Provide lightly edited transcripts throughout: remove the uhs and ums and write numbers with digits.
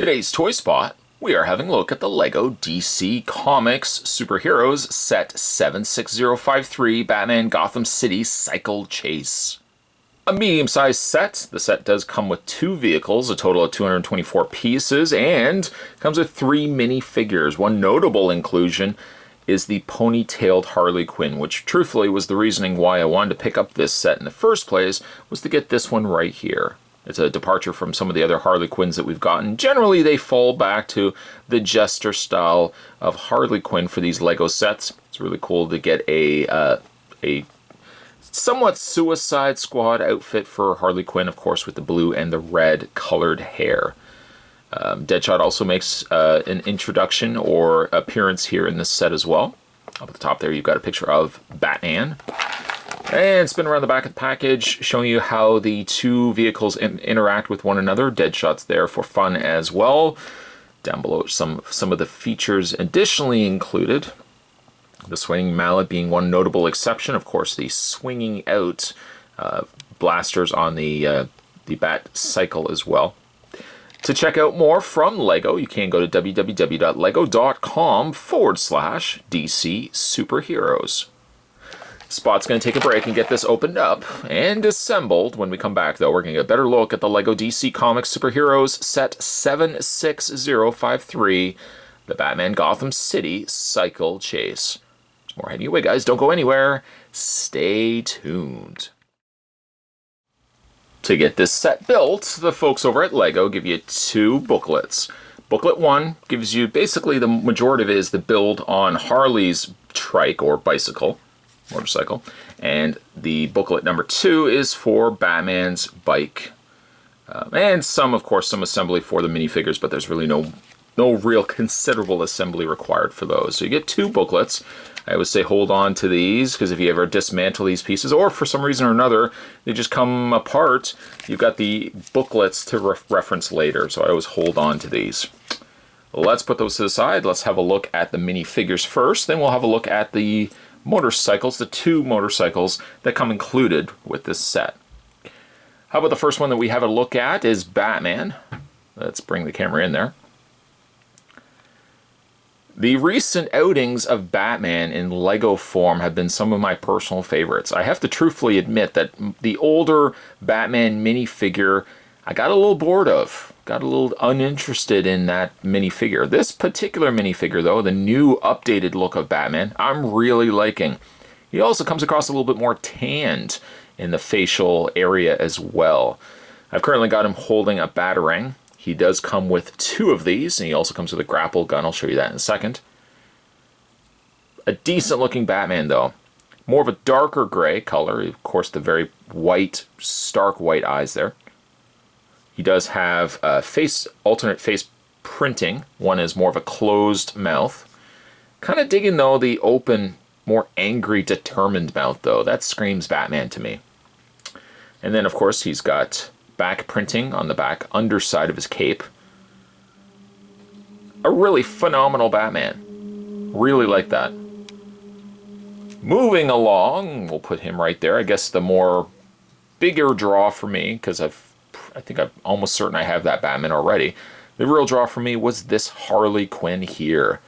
Today's Toy Spot, we are having a look at the LEGO DC Comics Superheroes Set 76053 Batman Gotham City Cycle Chase. A medium-sized set. The set does come with 2 vehicles, a total of 224 pieces, and comes with 3 minifigures. One notable inclusion is the ponytailed Harley Quinn, which truthfully was the reasoning why I wanted to pick up this set in the first place, was to get this one right here. It's a departure from some of the other Harley Quinns that we've gotten. Generally, they fall back to the jester style of Harley Quinn for these LEGO sets. It's really cool to get a somewhat Suicide Squad outfit for Harley Quinn, of course, with the blue and the red colored hair. Deadshot also makes an introduction or appearance here in this set as well. Up at the top there, you've got a picture of Batman. And spin around the back of the package, showing you how the 2 vehicles interact with one another. Deadshot's there for fun as well. Down below, some of the features additionally included. The swinging mallet being one notable exception. Of course, the swinging out blasters on the Bat Cycle as well. To check out more from LEGO, you can go to www.lego.com/DC Superheroes. Spot's going to take a break and get this opened up and assembled. When we come back, though, we're going to get a better look at the LEGO DC Comics Superheroes Set 76053, the Batman Gotham City Cycle Chase. There's more heading your way, guys. Don't go anywhere. Stay tuned. To get this set built, the folks over at LEGO give you 2 booklets. Booklet 1 gives you basically the majority of it is the build on Harley's trike or motorcycle, and the booklet number 2 is for Batman's bike, and some assembly for the minifigures, but there's really no real considerable assembly required for those. So you get 2 booklets. I always say hold on to these, because if you ever dismantle these pieces, or for some reason or another they just come apart, you've got the booklets to reference later. So I always hold on to these. Let's put those to the side. Let's have a look at the minifigures first, then we'll have a look at the motorcycles, the 2 motorcycles that come included with this set. How about the first one that we have a look at is Batman. Let's bring the camera in there. The recent outings of Batman in LEGO form have been some of my personal favorites. I have to truthfully admit that the older Batman minifigure I got a little bored of. Got a little uninterested in that minifigure. This particular minifigure, though, the new updated look of Batman, I'm really liking. He also comes across a little bit more tanned in the facial area as well. I've currently got him holding a Batarang. He does come with 2 of these, and he also comes with a grapple gun. I'll show you that in a second. A decent looking Batman, though. More of a darker gray color. Of course, the very white, stark white eyes there. He does have alternate face printing. One is more of a closed mouth. Kind of digging, though, the open, more angry, determined mouth, though. That screams Batman to me. And then, of course, he's got back printing on the back underside of his cape. A really phenomenal Batman. Really like that. Moving along, we'll put him right there. I guess the more bigger draw for me, because I think I'm almost certain I have that Batman already. The real draw for me was this Harley Quinn here.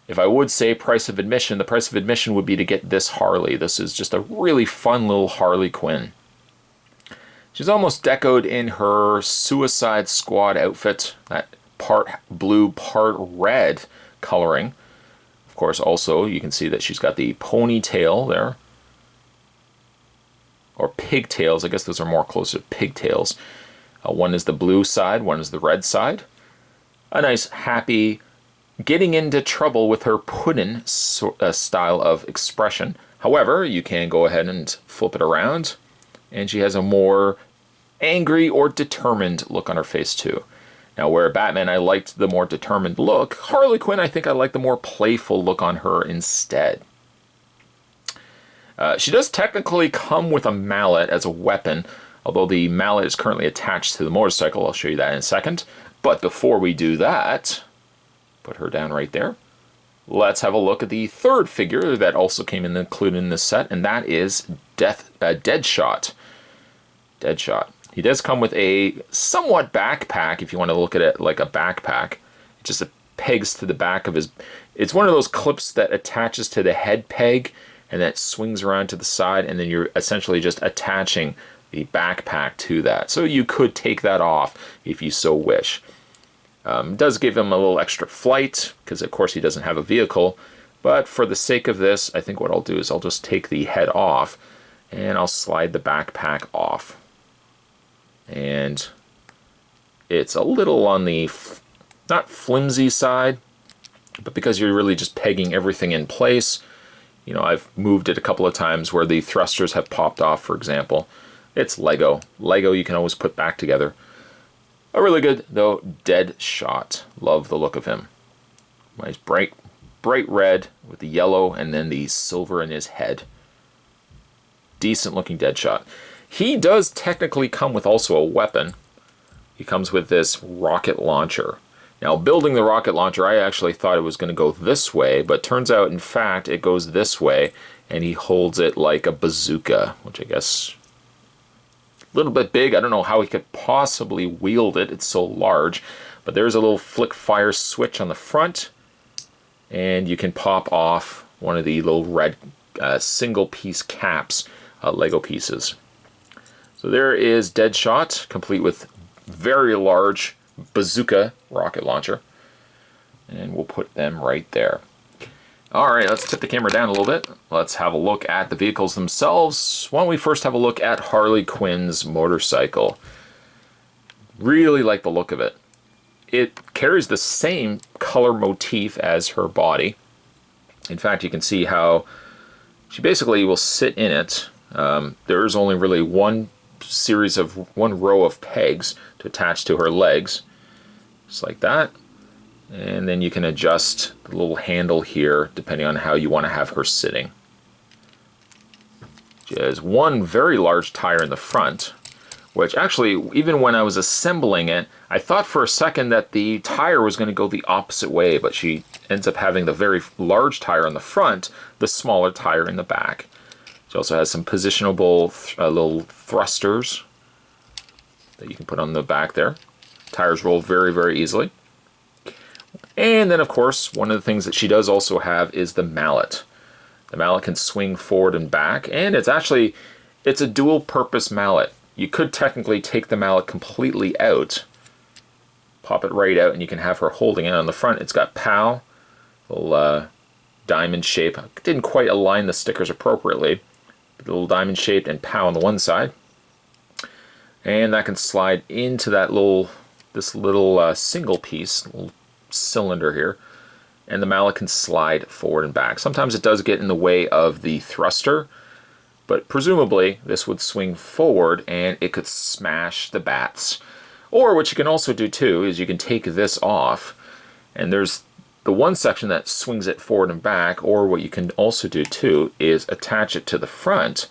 If I would say price of admission, the price of admission would be to get this Harley. This is just a really fun little Harley Quinn. She's almost decoed in her Suicide Squad outfit, that part blue, part red coloring. Of course, also, you can see that she's got the ponytail there. Or pigtails, I guess those are more closer to pigtails. One is the blue side, one is the red side. A nice, happy, getting into trouble with her puddin' style of expression. However, you can go ahead and flip it around, and she has a more angry or determined look on her face too. Now, where Batman I liked the more determined look, Harley Quinn I think I like the more playful look on her instead. She does technically come with a mallet as a weapon, although the mallet is currently attached to the motorcycle. I'll show you that in a second. But before we do that, put her down right there. Let's have a look at the 3rd figure that also came included in this set, and that is Deadshot. Deadshot. He does come with a somewhat backpack, if you want to look at it like a backpack. It just pegs to the back of his... It's one of those clips that attaches to the head peg and that swings around to the side, and then you're essentially just attaching the backpack to that. So you could take that off if you so wish. It does give him a little extra flight, because of course he doesn't have a vehicle. But for the sake of this, I think what I'll do is I'll just take the head off, and I'll slide the backpack off. And it's a little on the, not flimsy side, but because you're really just pegging everything in place. You know, I've moved it a couple of times where the thrusters have popped off, for example. It's Lego. Lego you can always put back together. A really good, though, Deadshot. Love the look of him. Nice bright red with the yellow and then the silver in his head. Decent looking Deadshot. He does technically come with also a weapon. He comes with this rocket launcher. Now, building the rocket launcher, I actually thought it was going to go this way, but turns out, in fact, it goes this way, and he holds it like a bazooka, which I guess a little bit big. I don't know how he could possibly wield it. It's so large. But there's a little flick fire switch on the front, and you can pop off one of the little red single piece caps, Lego pieces. So there is Deadshot, complete with very large bazooka rocket launcher. And we'll put them right there. Alright, let's tip the camera down a little bit. Let's have a look at the vehicles themselves. Why don't we first have a look at Harley Quinn's motorcycle. Really like the look of it. It carries the same color motif as her body. In fact, you can see how she basically will sit in it. There is only really one row of pegs to attach to her legs, just like that. And then you can adjust the little handle here depending on how you want to have her sitting. She has one very large tire in the front, which actually, even when I was assembling it, I thought for a second that the tire was going to go the opposite way, but she ends up having the very large tire on the front, the smaller tire in the back. She also has some positionable little thrusters that you can put on the back there. Tires roll very, very easily. And then, of course, one of the things that she does also have is the mallet. The mallet can swing forward and back, and it's a dual-purpose mallet. You could technically take the mallet completely out, pop it right out, and you can have her holding it. On the front, it's got POW, little diamond shape. I didn't quite align the stickers appropriately. The little diamond shaped and POW on the one side. And that can slide into that this little single piece, little cylinder here, and the mallet can slide forward and back. Sometimes it does get in the way of the thruster, but presumably this would swing forward and it could smash the bats. Or what you can also do too is you can take this off, and there's the one section that swings it forward and back, or what you can also do too is attach it to the front,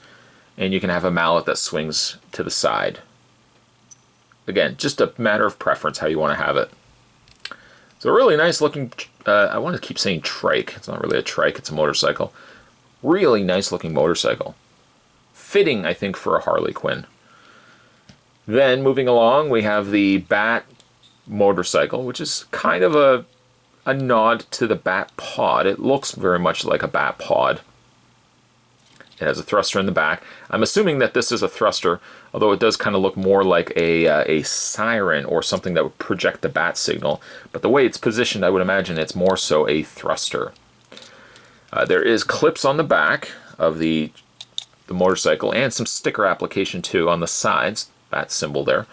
and you can have a mallet that swings to the side. Again, just a matter of preference how you want to have it. So a really nice looking, I want to keep saying trike. It's not really a trike, it's a motorcycle. Really nice looking motorcycle. Fitting, I think, for a Harley Quinn. Then moving along, we have the Bat motorcycle, which is kind of a nod to the Bat Pod. It looks very much like a Bat Pod. It has a thruster in the back. I'm assuming that this is a thruster, although it does kind of look more like a siren or something that would project the bat signal. But the way it's positioned, I would imagine it's more so a thruster. There is clips on the back of the motorcycle and some sticker application too on the sides, bat symbol there.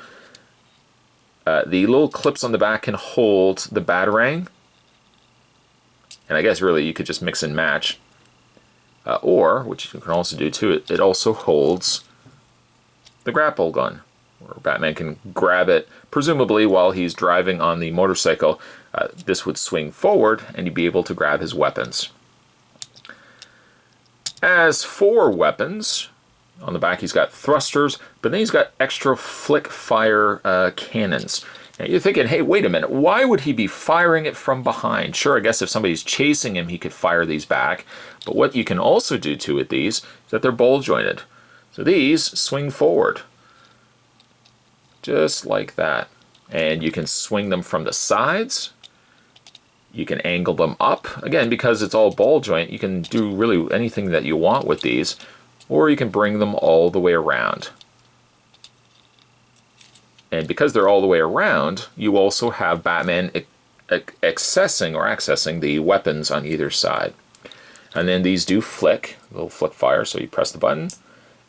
The little clips on the back can hold the Batarang. And I guess really you could just mix and match. Or, which you can also do too, it also holds the grapple gun, where Batman can grab it, presumably while he's driving on the motorcycle. This would swing forward, and you'd be able to grab his weapons. As for weapons, on the back he's got thrusters, but then he's got extra flick fire cannons. Now you're thinking, hey, wait a minute, why would he be firing it from behind? Sure, I guess if somebody's chasing him, he could fire these back. But what you can also do too with these is that they're ball jointed. So these swing forward. just like that. And you can swing them from the sides. You can angle them up. Again, because it's all ball joint, you can do really anything that you want with these, or you can bring them all the way around. And because they're all the way around, you also have Batman accessing the weapons on either side. And then these do flick, little flick fire, so you press the button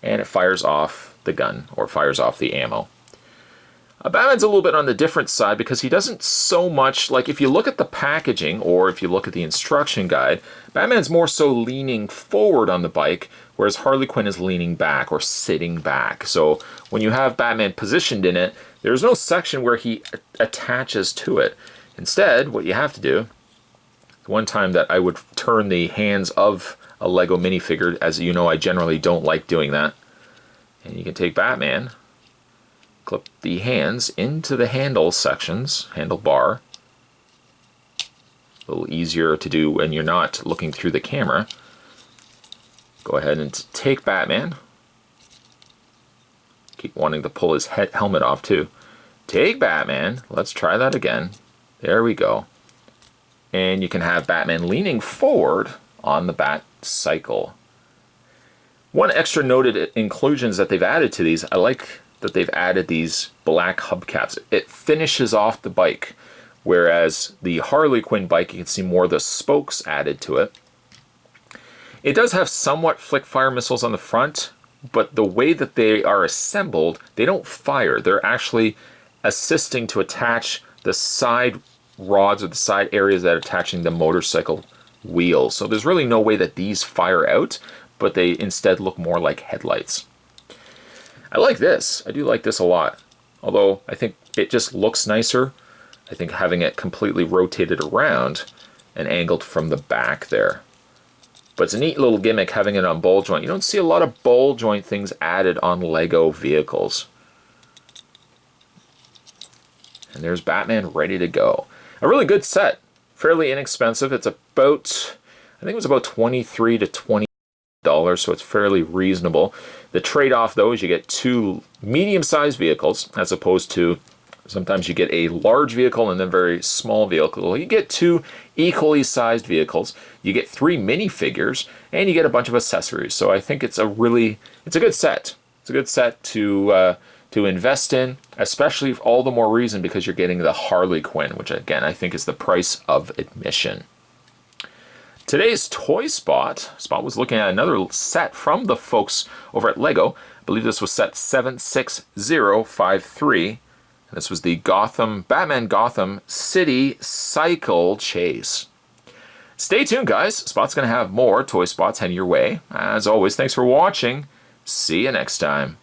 and it fires off the gun or fires off the ammo. Batman's a little bit on the different side because he doesn't so much, like if you look at the packaging or if you look at the instruction guide, Batman's more so leaning forward on the bike, whereas Harley Quinn is leaning back or sitting back. So when you have Batman positioned in it, there's no section where he attaches to it. Instead, what you have to do, one time that I would turn the hands of a Lego minifigure, as you know I generally don't like doing that, and you can take Batman, clip the hands into the handle sections, handlebar. A little easier to do when you're not looking through the camera. Go ahead and take Batman. Keep wanting to pull his helmet off too. Take Batman. Let's try that again. There we go. And you can have Batman leaning forward on the Bat Cycle. One extra noted inclusions that they've added to these, I like that they've added these black hubcaps. It finishes off the bike, whereas the Harley Quinn bike, you can see more of the spokes added to it. It does have somewhat flick fire missiles on the front, but the way that they are assembled, they don't fire. They're actually assisting to attach the side rods or the side areas that are attaching the motorcycle wheels. So there's really no way that these fire out, but they instead look more like headlights. I like this. I do like this a lot. Although I think it just looks nicer. I think having it completely rotated around and angled from the back there. But it's a neat little gimmick having it on ball joint. You don't see a lot of ball joint things added on Lego vehicles. And there's Batman ready to go. A really good set. Fairly inexpensive. It's about, I think it was about $23 to $20, so it's fairly reasonable. The trade-off, though, is you get two medium-sized vehicles, as opposed to sometimes you get a large vehicle and then a very small vehicle. You get two equally sized vehicles, you get 3 minifigures, and you get a bunch of accessories. So I think it's a good set. It's a good set to invest in, especially all the more reason because you're getting the Harley Quinn, which again I think is the price of admission. Today's toy spot was looking at another set from the folks over at Lego. I believe this was set 76053. And this was the Batman Gotham City Cycle Chase. Stay tuned, guys. Spot's going to have more toy spots heading your way. As always, thanks for watching. See you next time.